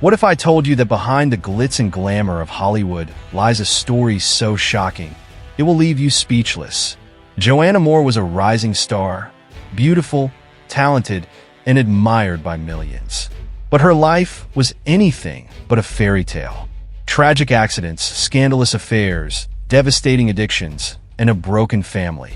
What if I told you that behind the glitz and glamour of Hollywood lies a story so shocking, it will leave you speechless? Joanna Moore was a rising star, beautiful, talented, and admired by millions. But her life was anything but a fairy tale. Tragic accidents, scandalous affairs, devastating addictions, and a broken family.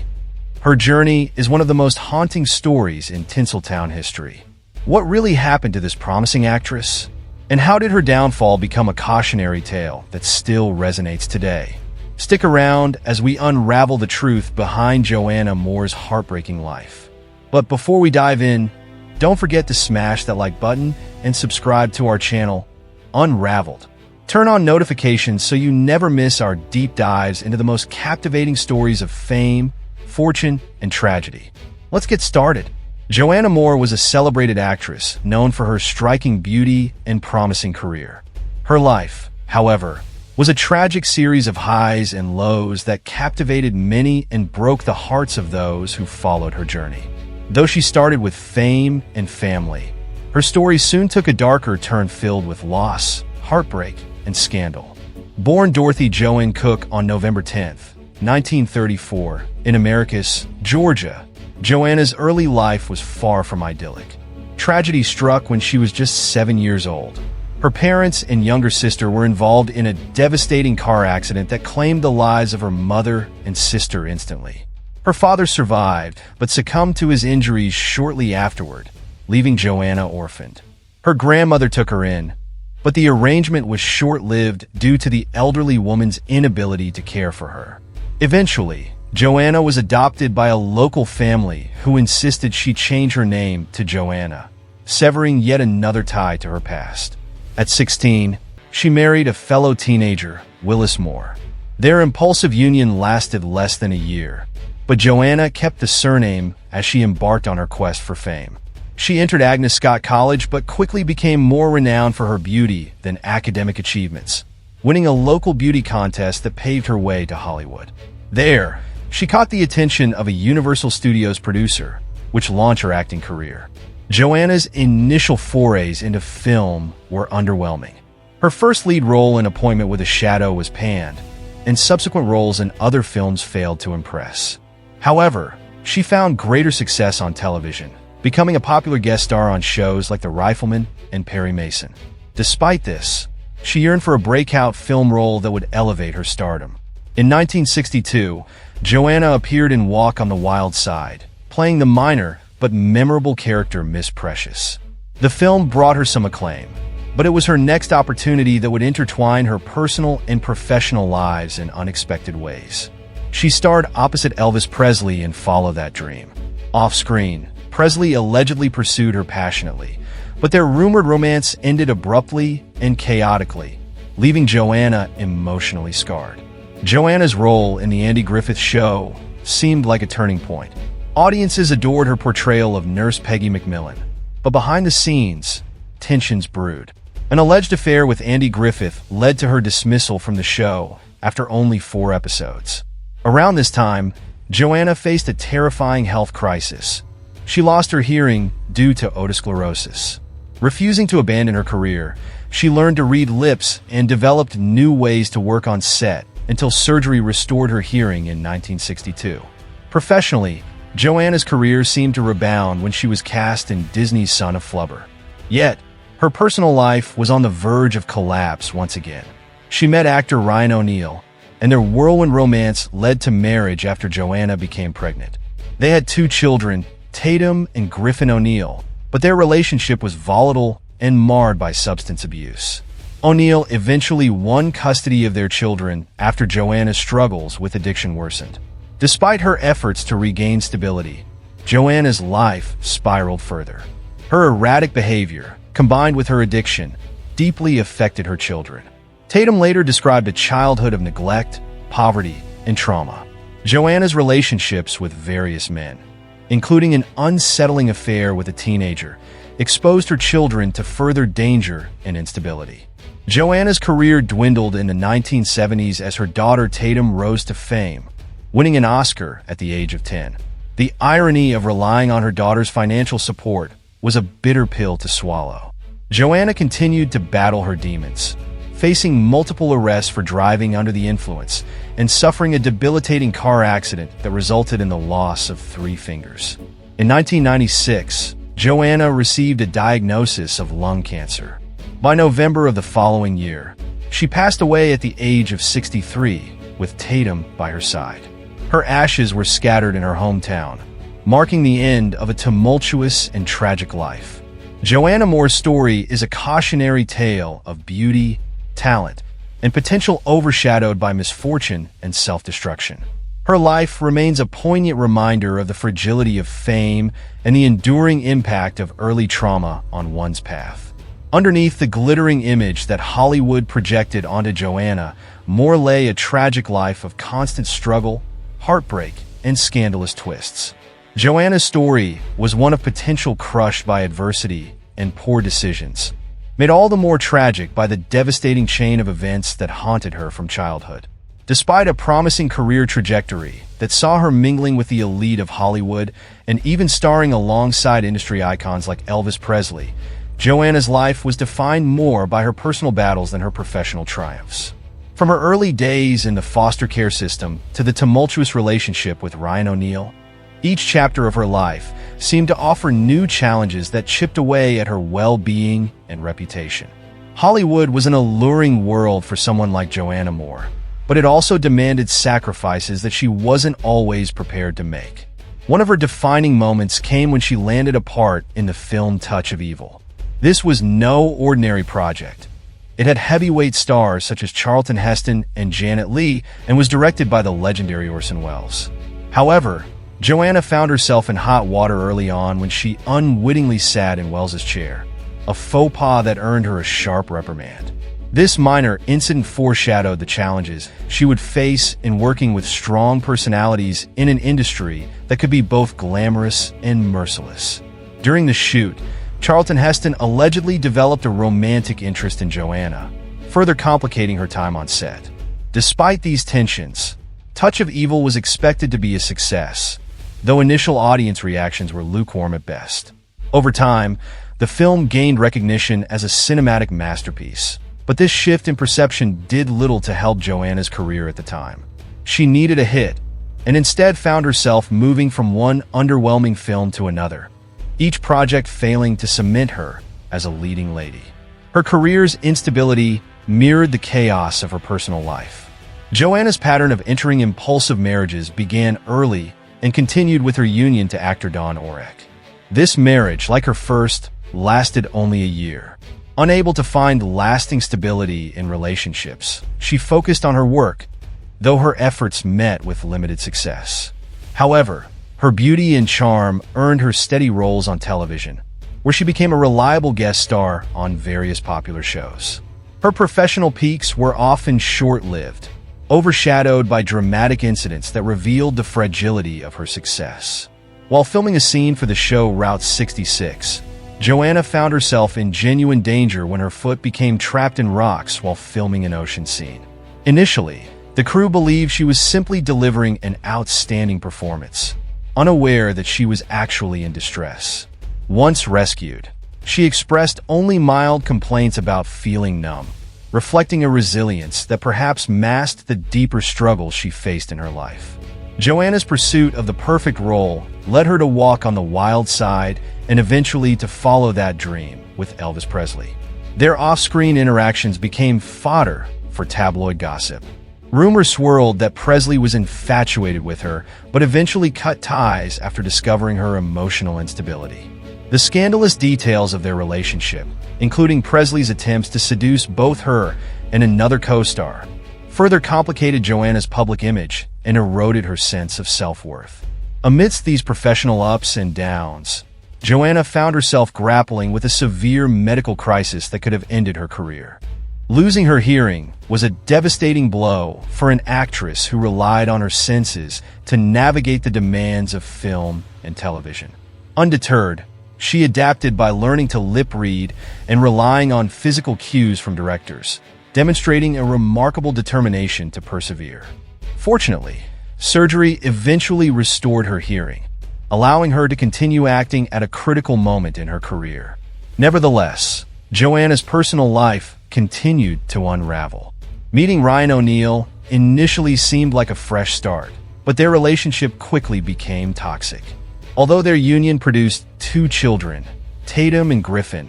Her journey is one of the most haunting stories in Tinseltown history. What really happened to this promising actress? And how did her downfall become a cautionary tale that still resonates today? Stick around as we unravel the truth behind Joanna Moore's heartbreaking life. But before we dive in, don't forget to smash that like button and subscribe to our channel, Unraveled. Turn on notifications so you never miss our deep dives into the most captivating stories of fame, fortune, and tragedy. Let's get started. Joanna Moore was a celebrated actress known for her striking beauty and promising career. Her life, however, was a tragic series of highs and lows that captivated many and broke the hearts of those who followed her journey. Though she started with fame and family, her story soon took a darker turn filled with loss, heartbreak, and scandal. Born Dorothy Joanne Cook on November 10, 1934, in Americus, Georgia, Joanna's early life was far from idyllic. Tragedy struck when she was just 7 years old. Her parents and younger sister were involved in a devastating car accident that claimed the lives of her mother and sister instantly. Her father survived, but succumbed to his injuries shortly afterward, leaving Joanna orphaned. Her grandmother took her in, but the arrangement was short-lived due to the elderly woman's inability to care for her. Eventually, Joanna was adopted by a local family who insisted she change her name to Joanna, severing yet another tie to her past. At 16, she married a fellow teenager, Willis Moore. Their impulsive union lasted less than a year, but Joanna kept the surname as she embarked on her quest for fame. She entered Agnes Scott College but quickly became more renowned for her beauty than academic achievements, winning a local beauty contest that paved her way to Hollywood. There, she caught the attention of a Universal Studios producer, which launched her acting career. Joanna's initial forays into film were underwhelming. Her first lead role in Appointment with a Shadow was panned, and subsequent roles in other films failed to impress. However, she found greater success on television, becoming a popular guest star on shows like The Rifleman and Perry Mason. Despite this, she yearned for a breakout film role that would elevate her stardom. In 1962, Joanna appeared in Walk on the Wild Side, playing the minor but memorable character Miss Precious. The film brought her some acclaim, but it was her next opportunity that would intertwine her personal and professional lives in unexpected ways. She starred opposite Elvis Presley in Follow That Dream. Off-screen, Presley allegedly pursued her passionately, but their rumored romance ended abruptly and chaotically, leaving Joanna emotionally scarred. Joanna's role in the Andy Griffith Show seemed like a turning point. Audiences adored her portrayal of Nurse Peggy McMillan, but behind the scenes, tensions brewed. An alleged affair with Andy Griffith led to her dismissal from the show after only 4 episodes. Around this time, Joanna faced a terrifying health crisis. She lost her hearing due to otosclerosis. Refusing to abandon her career, she learned to read lips and developed new ways to work on set until surgery restored her hearing in 1962. Professionally, Joanna's career seemed to rebound when she was cast in Disney's Son of Flubber. Yet, her personal life was on the verge of collapse once again. She met actor Ryan O'Neal, and their whirlwind romance led to marriage after Joanna became pregnant. They had 2 children, Tatum and Griffith O'Neal, but their relationship was volatile and marred by substance abuse. O'Neal eventually won custody of their children after Joanna's struggles with addiction worsened. Despite her efforts to regain stability, Joanna's life spiraled further. Her erratic behavior, combined with her addiction, deeply affected her children. Tatum later described a childhood of neglect, poverty, and trauma. Joanna's relationships with various men, including an unsettling affair with a teenager, exposed her children to further danger and instability. Joanna's career dwindled in the 1970s as her daughter Tatum rose to fame, winning an Oscar at the age of 10. The irony of relying on her daughter's financial support was a bitter pill to swallow. Joanna continued to battle her demons, facing multiple arrests for driving under the influence and suffering a debilitating car accident that resulted in the loss of 3 fingers. In 1996, Joanna received a diagnosis of lung cancer. By November of the following year, she passed away at the age of 63, with Tatum by her side. Her ashes were scattered in her hometown, marking the end of a tumultuous and tragic life. Joanna Moore's story is a cautionary tale of beauty, talent, and potential overshadowed by misfortune and self-destruction. Her life remains a poignant reminder of the fragility of fame and the enduring impact of early trauma on one's path. Underneath the glittering image that Hollywood projected onto Joanna Moore lay a tragic life of constant struggle, heartbreak, and scandalous twists. Joanna's story was one of potential crushed by adversity and poor decisions, made all the more tragic by the devastating chain of events that haunted her from childhood. Despite a promising career trajectory that saw her mingling with the elite of Hollywood and even starring alongside industry icons like Elvis Presley, Joanna's life was defined more by her personal battles than her professional triumphs. From her early days in the foster care system to the tumultuous relationship with Ryan O'Neal, each chapter of her life seemed to offer new challenges that chipped away at her well-being and reputation. Hollywood was an alluring world for someone like Joanna Moore, but it also demanded sacrifices that she wasn't always prepared to make. One of her defining moments came when she landed a part in the film Touch of Evil. This was no ordinary project. It had heavyweight stars such as Charlton Heston and Janet Leigh and was directed by the legendary Orson Welles. However, Joanna found herself in hot water early on when she unwittingly sat in Welles's chair, a faux pas that earned her a sharp reprimand. This minor incident foreshadowed the challenges she would face in working with strong personalities in an industry that could be both glamorous and merciless. During the shoot, Charlton Heston allegedly developed a romantic interest in Joanna, further complicating her time on set. Despite these tensions, Touch of Evil was expected to be a success, though initial audience reactions were lukewarm at best. Over time, the film gained recognition as a cinematic masterpiece, but this shift in perception did little to help Joanna's career at the time. She needed a hit, and instead found herself moving from one underwhelming film to another, each project failing to cement her as a leading lady. Her career's instability mirrored the chaos of her personal life. Joanna's pattern of entering impulsive marriages began early and continued with her union to actor Don Orek. This marriage, like her first, lasted only a year. Unable to find lasting stability in relationships, she focused on her work, though her efforts met with limited success. However, her beauty and charm earned her steady roles on television, where she became a reliable guest star on various popular shows. Her professional peaks were often short-lived, overshadowed by dramatic incidents that revealed the fragility of her success. While filming a scene for the show Route 66, Joanna found herself in genuine danger when her foot became trapped in rocks while filming an ocean scene. Initially, the crew believed she was simply delivering an outstanding performance, unaware that she was actually in distress. Once rescued, she expressed only mild complaints about feeling numb, reflecting a resilience that perhaps masked the deeper struggles she faced in her life. Joanna's pursuit of the perfect role led her to walk on the wild side and eventually to follow that dream with Elvis Presley. Their off-screen interactions became fodder for tabloid gossip. Rumors swirled that Presley was infatuated with her, but eventually cut ties after discovering her emotional instability. The scandalous details of their relationship, including Presley's attempts to seduce both her and another co-star, further complicated Joanna's public image and eroded her sense of self-worth. Amidst these professional ups and downs, Joanna found herself grappling with a severe medical crisis that could have ended her career. Losing her hearing was a devastating blow for an actress who relied on her senses to navigate the demands of film and television. Undeterred, she adapted by learning to lip read and relying on physical cues from directors, demonstrating a remarkable determination to persevere. Fortunately, surgery eventually restored her hearing, allowing her to continue acting at a critical moment in her career. Nevertheless, Joanna's personal life continued to unravel. Meeting Ryan O'Neal initially seemed like a fresh start, but their relationship quickly became toxic. Although their union produced 2 children, Tatum and Griffith,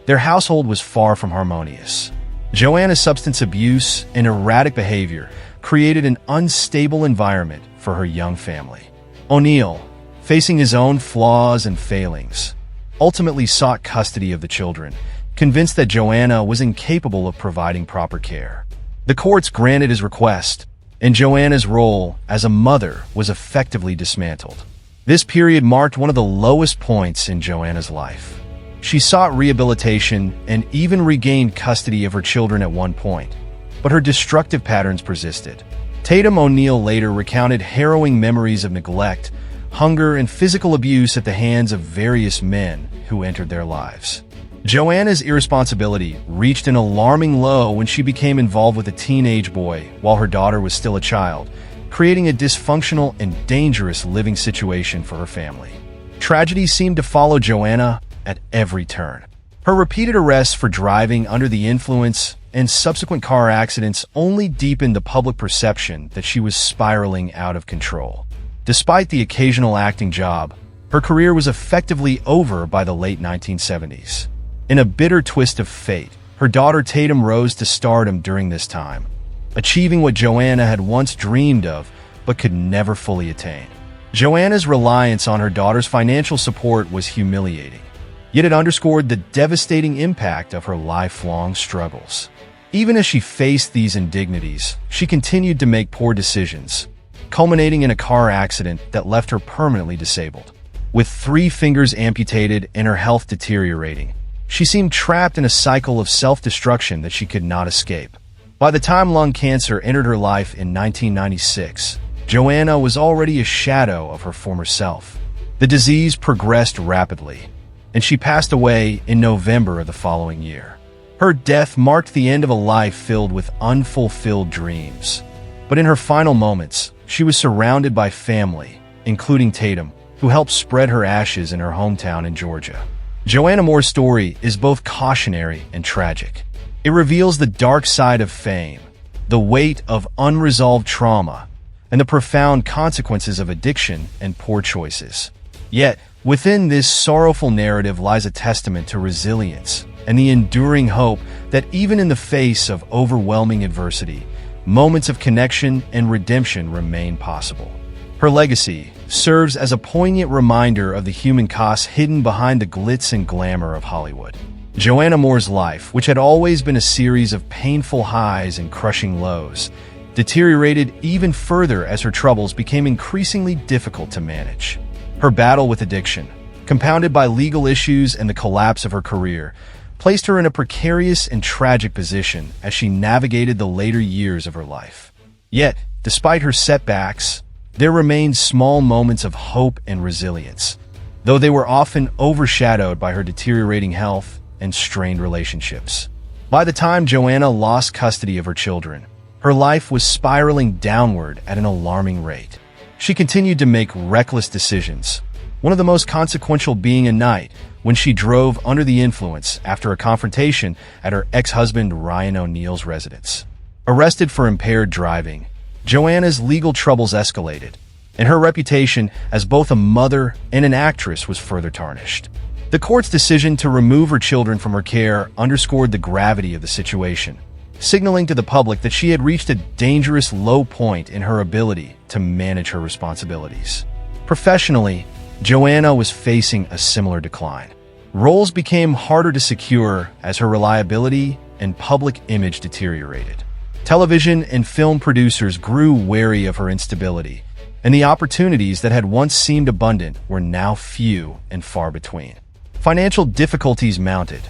their household was far from harmonious. Joanna's substance abuse and erratic behavior created an unstable environment for her young family. O'Neal, facing his own flaws and failings, ultimately sought custody of the children, convinced that Joanna was incapable of providing proper care. The courts granted his request, and Joanna's role as a mother was effectively dismantled. This period marked one of the lowest points in Joanna's life. She sought rehabilitation and even regained custody of her children at one point, but her destructive patterns persisted. Tatum O'Neal later recounted harrowing memories of neglect, hunger, and physical abuse at the hands of various men who entered their lives. Joanna's irresponsibility reached an alarming low when she became involved with a teenage boy while her daughter was still a child, creating a dysfunctional and dangerous living situation for her family. Tragedy seemed to follow Joanna at every turn. Her repeated arrests for driving under the influence and subsequent car accidents only deepened the public perception that she was spiraling out of control. Despite the occasional acting job, her career was effectively over by the late 1970s. In a bitter twist of fate, her daughter Tatum rose to stardom during this time, achieving what Joanna had once dreamed of but could never fully attain. Joanna's reliance on her daughter's financial support was humiliating, yet it underscored the devastating impact of her lifelong struggles. Even as she faced these indignities, she continued to make poor decisions, culminating in a car accident that left her permanently disabled. With 3 fingers amputated and her health deteriorating, she seemed trapped in a cycle of self-destruction that she could not escape. By the time lung cancer entered her life in 1996, Joanna was already a shadow of her former self. The disease progressed rapidly, and she passed away in November of the following year. Her death marked the end of a life filled with unfulfilled dreams. But in her final moments, she was surrounded by family, including Tatum, who helped spread her ashes in her hometown in Georgia. Joanna Moore's story is both cautionary and tragic. It reveals the dark side of fame, the weight of unresolved trauma, and the profound consequences of addiction and poor choices. Yet, within this sorrowful narrative lies a testament to resilience and the enduring hope that even in the face of overwhelming adversity, moments of connection and redemption remain possible. Her legacy serves as a poignant reminder of the human costs hidden behind the glitz and glamour of Hollywood. Joanna Moore's life, which had always been a series of painful highs and crushing lows, deteriorated even further as her troubles became increasingly difficult to manage. Her battle with addiction, compounded by legal issues and the collapse of her career, placed her in a precarious and tragic position as she navigated the later years of her life. Yet, despite her setbacks, there remained small moments of hope and resilience, though they were often overshadowed by her deteriorating health and strained relationships. By the time Joanna lost custody of her children, her life was spiraling downward at an alarming rate. She continued to make reckless decisions, one of the most consequential being a night when she drove under the influence after a confrontation at her ex-husband Ryan O'Neal's residence. Arrested for impaired driving, Joanna's legal troubles escalated, and her reputation as both a mother and an actress was further tarnished. The court's decision to remove her children from her care underscored the gravity of the situation, signaling to the public that she had reached a dangerous low point in her ability to manage her responsibilities. Professionally, Joanna was facing a similar decline. Roles became harder to secure as her reliability and public image deteriorated. Television and film producers grew wary of her instability, and the opportunities that had once seemed abundant were now few and far between. Financial difficulties mounted,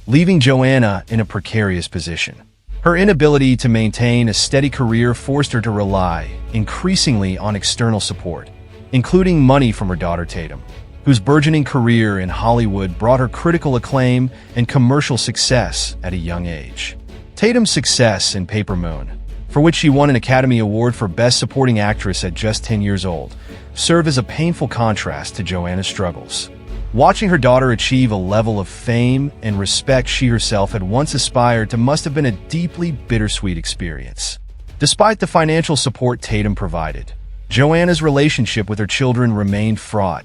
leaving Joanna in a precarious position. Her inability to maintain a steady career forced her to rely increasingly on external support, including money from her daughter Tatum, whose burgeoning career in Hollywood brought her critical acclaim and commercial success at a young age. Tatum's success in Paper Moon, for which she won an Academy Award for Best Supporting Actress at just 10 years old, served as a painful contrast to Joanna's struggles. Watching her daughter achieve a level of fame and respect she herself had once aspired to must have been a deeply bittersweet experience. Despite the financial support Tatum provided, Joanna's relationship with her children remained fraught,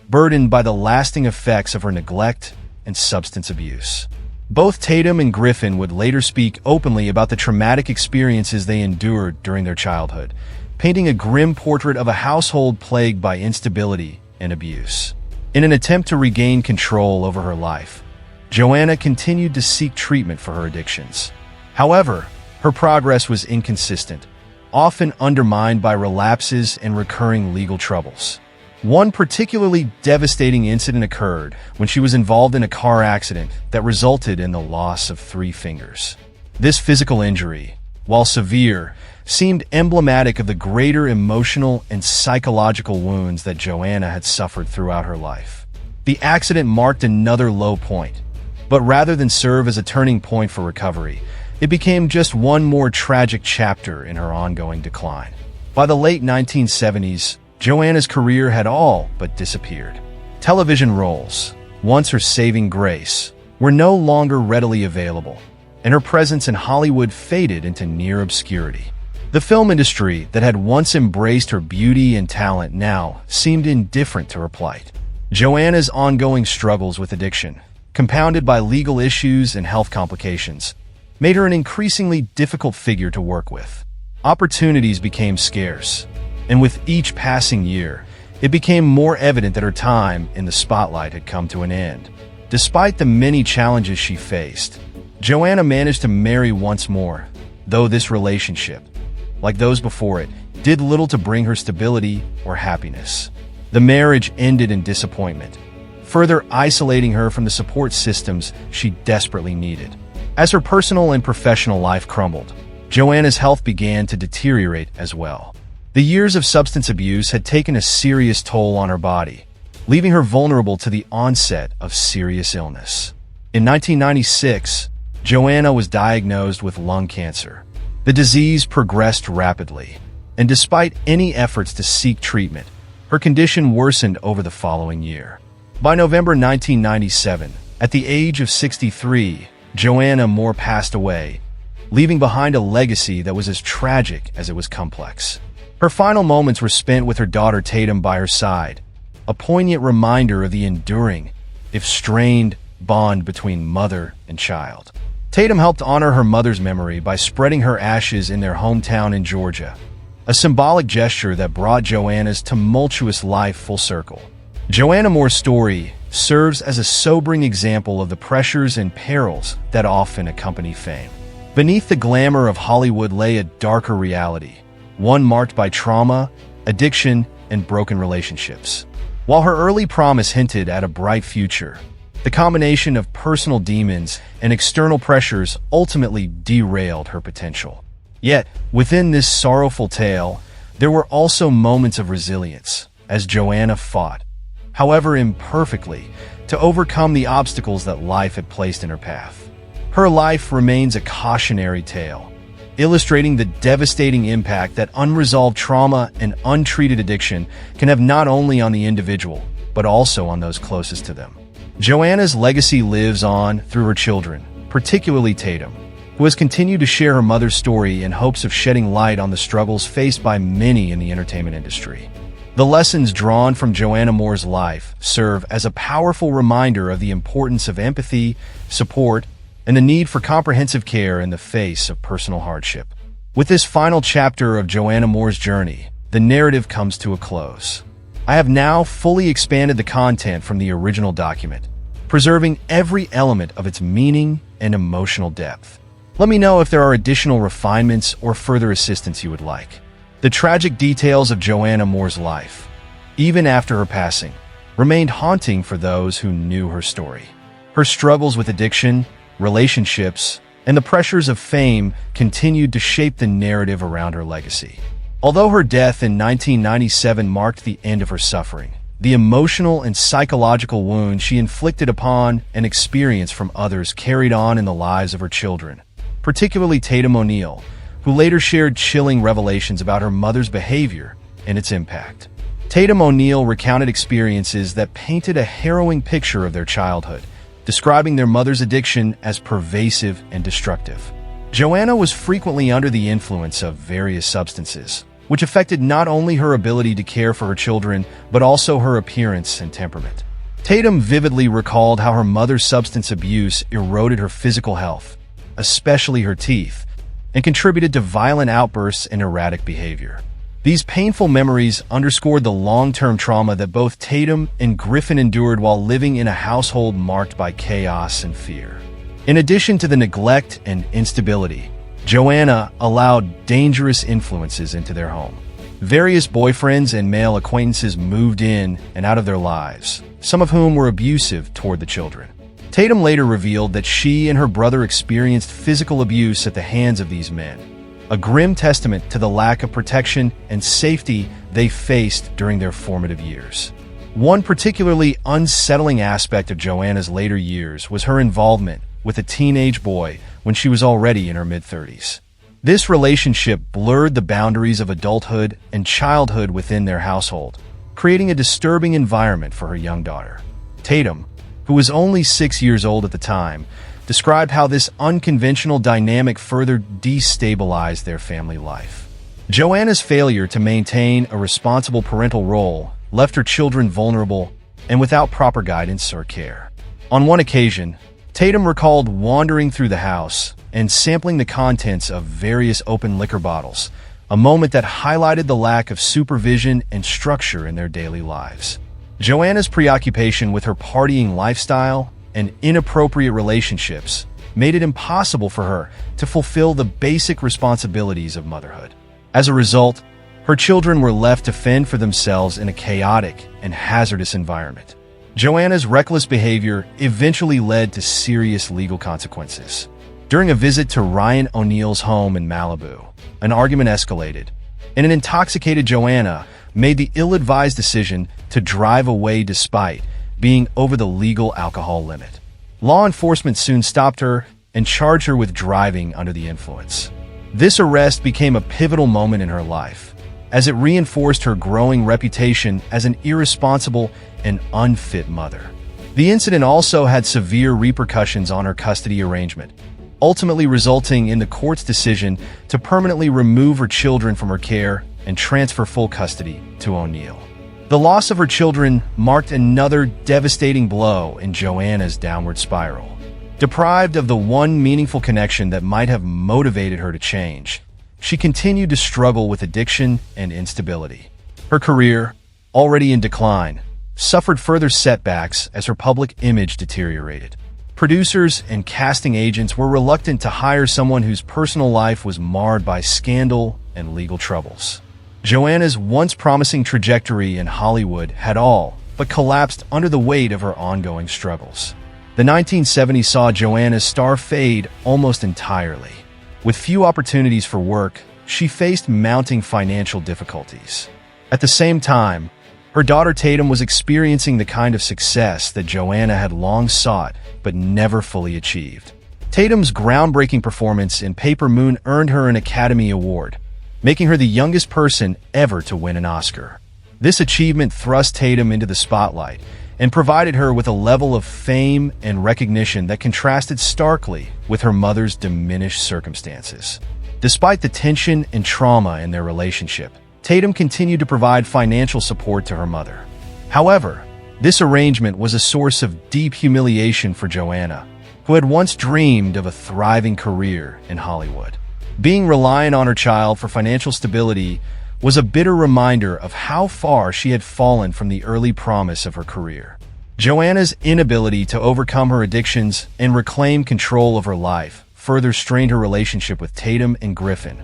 burdened by the lasting effects of her neglect and substance abuse. Both Tatum and Griffith would later speak openly about the traumatic experiences they endured during their childhood, painting a grim portrait of a household plagued by instability and abuse. In an attempt to regain control over her life, Joanna continued to seek treatment for her addictions. However, her progress was inconsistent, often undermined by relapses and recurring legal troubles. One particularly devastating incident occurred when she was involved in a car accident that resulted in the loss of 3 fingers. This physical injury, while severe, seemed emblematic of the greater emotional and psychological wounds that Joanna had suffered throughout her life. The accident marked another low point, but rather than serve as a turning point for recovery, it became just one more tragic chapter in her ongoing decline. By the late 1970s, Joanna's career had all but disappeared. Television roles, once her saving grace, were no longer readily available, and her presence in Hollywood faded into near obscurity. The film industry that had once embraced her beauty and talent now seemed indifferent to her plight. Joanna's ongoing struggles with addiction, compounded by legal issues and health complications, made her an increasingly difficult figure to work with. Opportunities became scarce, and with each passing year, it became more evident that her time in the spotlight had come to an end. Despite the many challenges she faced, Joanna managed to marry once more, though this relationship, like those before it, did little to bring her stability or happiness. The marriage ended in disappointment, further isolating her from the support systems she desperately needed. As her personal and professional life crumbled, Joanna's health began to deteriorate as well. The years of substance abuse had taken a serious toll on her body, leaving her vulnerable to the onset of serious illness. In 1996, Joanna was diagnosed with lung cancer. The disease progressed rapidly, and despite any efforts to seek treatment, her condition worsened over the following year. By November 1997, at the age of 63, Joanna Moore passed away, leaving behind a legacy that was as tragic as it was complex. Her final moments were spent with her daughter Tatum by her side, a poignant reminder of the enduring, if strained, bond between mother and child. Tatum helped honor her mother's memory by spreading her ashes in their hometown in Georgia, a symbolic gesture that brought Joanna's tumultuous life full circle. Joanna Moore's story serves as a sobering example of the pressures and perils that often accompany fame. Beneath the glamour of Hollywood lay a darker reality, one marked by trauma, addiction, and broken relationships. While her early promise hinted at a bright future, the combination of personal demons and external pressures ultimately derailed her potential. Yet, within this sorrowful tale, there were also moments of resilience, as Joanna fought, however imperfectly, to overcome the obstacles that life had placed in her path. Her life remains a cautionary tale, illustrating the devastating impact that unresolved trauma and untreated addiction can have not only on the individual, but also on those closest to them. Joanna's legacy lives on through her children, particularly Tatum, who has continued to share her mother's story in hopes of shedding light on the struggles faced by many in the entertainment industry. The lessons drawn from Joanna Moore's life serve as a powerful reminder of the importance of empathy, support, and the need for comprehensive care in the face of personal hardship. With this final chapter of Joanna Moore's journey, the narrative comes to a close. I have now fully expanded the content from the original document, preserving every element of its meaning and emotional depth. Let me know if there are additional refinements or further assistance you would like. The tragic details of Joanna Moore's life, even after her passing, remained haunting for those who knew her story. Her struggles with addiction, relationships, and the pressures of fame continued to shape the narrative around her legacy. Although her death in 1997 marked the end of her suffering, the emotional and psychological wounds she inflicted upon and experienced from others carried on in the lives of her children, particularly Tatum O'Neal, who later shared chilling revelations about her mother's behavior and its impact. Tatum O'Neal recounted experiences that painted a harrowing picture of their childhood, describing their mother's addiction as pervasive and destructive. Joanna was frequently under the influence of various substances, which affected not only her ability to care for her children, but also her appearance and temperament. Tatum vividly recalled how her mother's substance abuse eroded her physical health, especially her teeth, and contributed to violent outbursts and erratic behavior. These painful memories underscored the long-term trauma that both Tatum and Griffith endured while living in a household marked by chaos and fear. In addition to the neglect and instability, Joanna allowed dangerous influences into their home. Various boyfriends and male acquaintances moved in and out of their lives, some of whom were abusive toward the children. Tatum later revealed that she and her brother experienced physical abuse at the hands of these men, a grim testament to the lack of protection and safety they faced during their formative years. One particularly unsettling aspect of Joanna's later years was her involvement with a teenage boy when she was already in her mid-30s. This relationship blurred the boundaries of adulthood and childhood within their household, creating a disturbing environment for her young daughter. Tatum, who was only 6 years old at the time, described how this unconventional dynamic further destabilized their family life. Joanna's failure to maintain a responsible parental role left her children vulnerable and without proper guidance or care. On one occasion, Tatum recalled wandering through the house and sampling the contents of various open liquor bottles, a moment that highlighted the lack of supervision and structure in their daily lives. Joanna's preoccupation with her partying lifestyle and inappropriate relationships made it impossible for her to fulfill the basic responsibilities of motherhood. As a result, her children were left to fend for themselves in a chaotic and hazardous environment. Joanna's reckless behavior eventually led to serious legal consequences. During a visit to Ryan O'Neal's home in Malibu, an argument escalated, and an intoxicated Joanna made the ill-advised decision to drive away despite being over the legal alcohol limit. Law enforcement soon stopped her and charged her with driving under the influence. This arrest became a pivotal moment in her life, as it reinforced her growing reputation as an irresponsible and unfit mother. The incident also had severe repercussions on her custody arrangement, ultimately resulting in the court's decision to permanently remove her children from her care and transfer full custody to O'Neal. The loss of her children marked another devastating blow in Joanna's downward spiral. Deprived of the one meaningful connection that might have motivated her to change, she continued to struggle with addiction and instability. Her career, already in decline, suffered further setbacks as her public image deteriorated. Producers and casting agents were reluctant to hire someone whose personal life was marred by scandal and legal troubles. Joanna's once promising trajectory in Hollywood had all but collapsed under the weight of her ongoing struggles. The 1970s saw Joanna's star fade almost entirely. With few opportunities for work, she faced mounting financial difficulties. At the same time, her daughter Tatum was experiencing the kind of success that Joanna had long sought but never fully achieved. Tatum's groundbreaking performance in Paper Moon earned her an Academy Award, making her the youngest person ever to win an Oscar. This achievement thrust Tatum into the spotlight and provided her with a level of fame and recognition that contrasted starkly with her mother's diminished circumstances. Despite the tension and trauma in their relationship, Tatum continued to provide financial support to her mother. However, this arrangement was a source of deep humiliation for Joanna, who had once dreamed of a thriving career in Hollywood. Being reliant on her child for financial stability was a bitter reminder of how far she had fallen from the early promise of her career. Joanna's inability to overcome her addictions and reclaim control of her life further strained her relationship with Tatum and Griffith,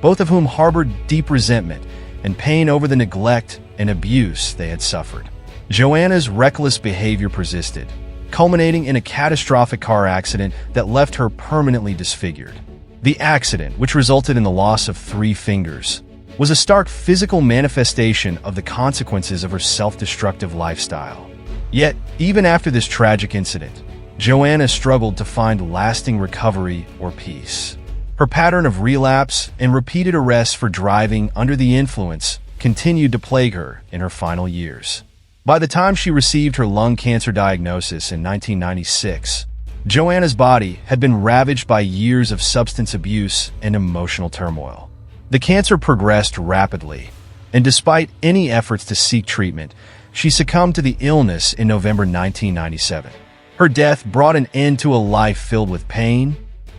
both of whom harbored deep resentment and pain over the neglect and abuse they had suffered. Joanna's reckless behavior persisted, culminating in a catastrophic car accident that left her permanently disfigured. The accident, which resulted in the loss of 3 fingers, was a stark physical manifestation of the consequences of her self-destructive lifestyle. Yet, even after this tragic incident, Joanna struggled to find lasting recovery or peace. Her pattern of relapse and repeated arrests for driving under the influence continued to plague her in her final years. By the time she received her lung cancer diagnosis in 1996, Joanna's body had been ravaged by years of substance abuse and emotional turmoil. The cancer progressed rapidly, and despite any efforts to seek treatment, she succumbed to the illness in November 1997. Her death brought an end to a life filled with pain,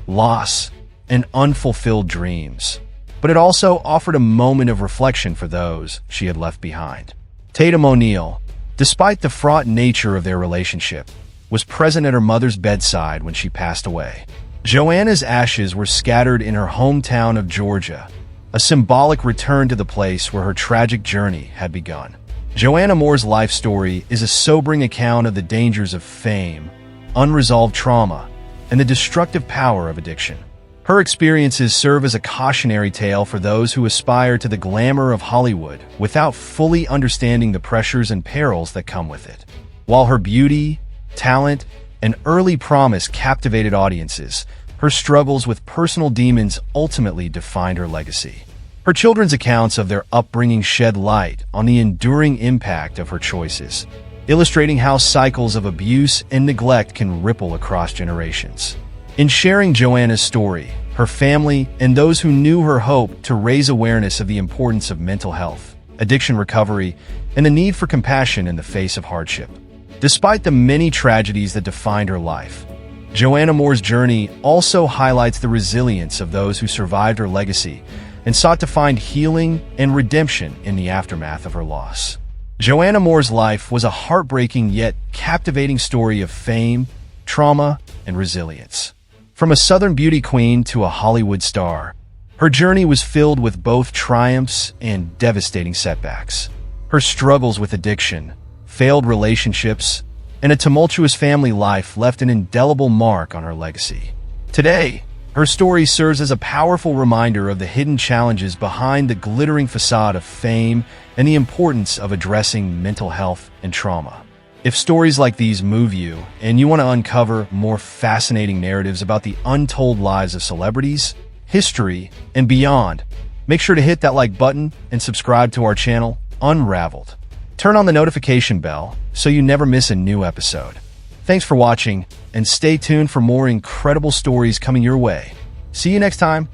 loss, and unfulfilled dreams. But it also offered a moment of reflection for those she had left behind. Tatum O'Neal, despite the fraught nature of their relationship, was present at her mother's bedside when she passed away. Joanna's ashes were scattered in her hometown of Georgia, a symbolic return to the place where her tragic journey had begun. Joanna Moore's life story is a sobering account of the dangers of fame, unresolved trauma, and the destructive power of addiction. Her experiences serve as a cautionary tale for those who aspire to the glamour of Hollywood without fully understanding the pressures and perils that come with it. While her beauty, talent, and early promise captivated audiences, her struggles with personal demons ultimately defined her legacy. Her children's accounts of their upbringing shed light on the enduring impact of her choices, illustrating how cycles of abuse and neglect can ripple across generations. In sharing Joanna's story, her family and those who knew her hoped to raise awareness of the importance of mental health, addiction recovery, and the need for compassion in the face of hardship. Despite the many tragedies that defined her life, Joanna Moore's journey also highlights the resilience of those who survived her legacy and sought to find healing and redemption in the aftermath of her loss. Joanna Moore's life was a heartbreaking yet captivating story of fame, trauma, and resilience. From a Southern beauty queen to a Hollywood star, her journey was filled with both triumphs and devastating setbacks. Her struggles with addiction, failed relationships, and a tumultuous family life left an indelible mark on her legacy. Today, her story serves as a powerful reminder of the hidden challenges behind the glittering facade of fame and the importance of addressing mental health and trauma. If stories like these move you and you want to uncover more fascinating narratives about the untold lives of celebrities, history, and beyond, make sure to hit that like button and subscribe to our channel, Unraveled. Turn on the notification bell so you never miss a new episode. Thanks for watching, and stay tuned for more incredible stories coming your way. See you next time.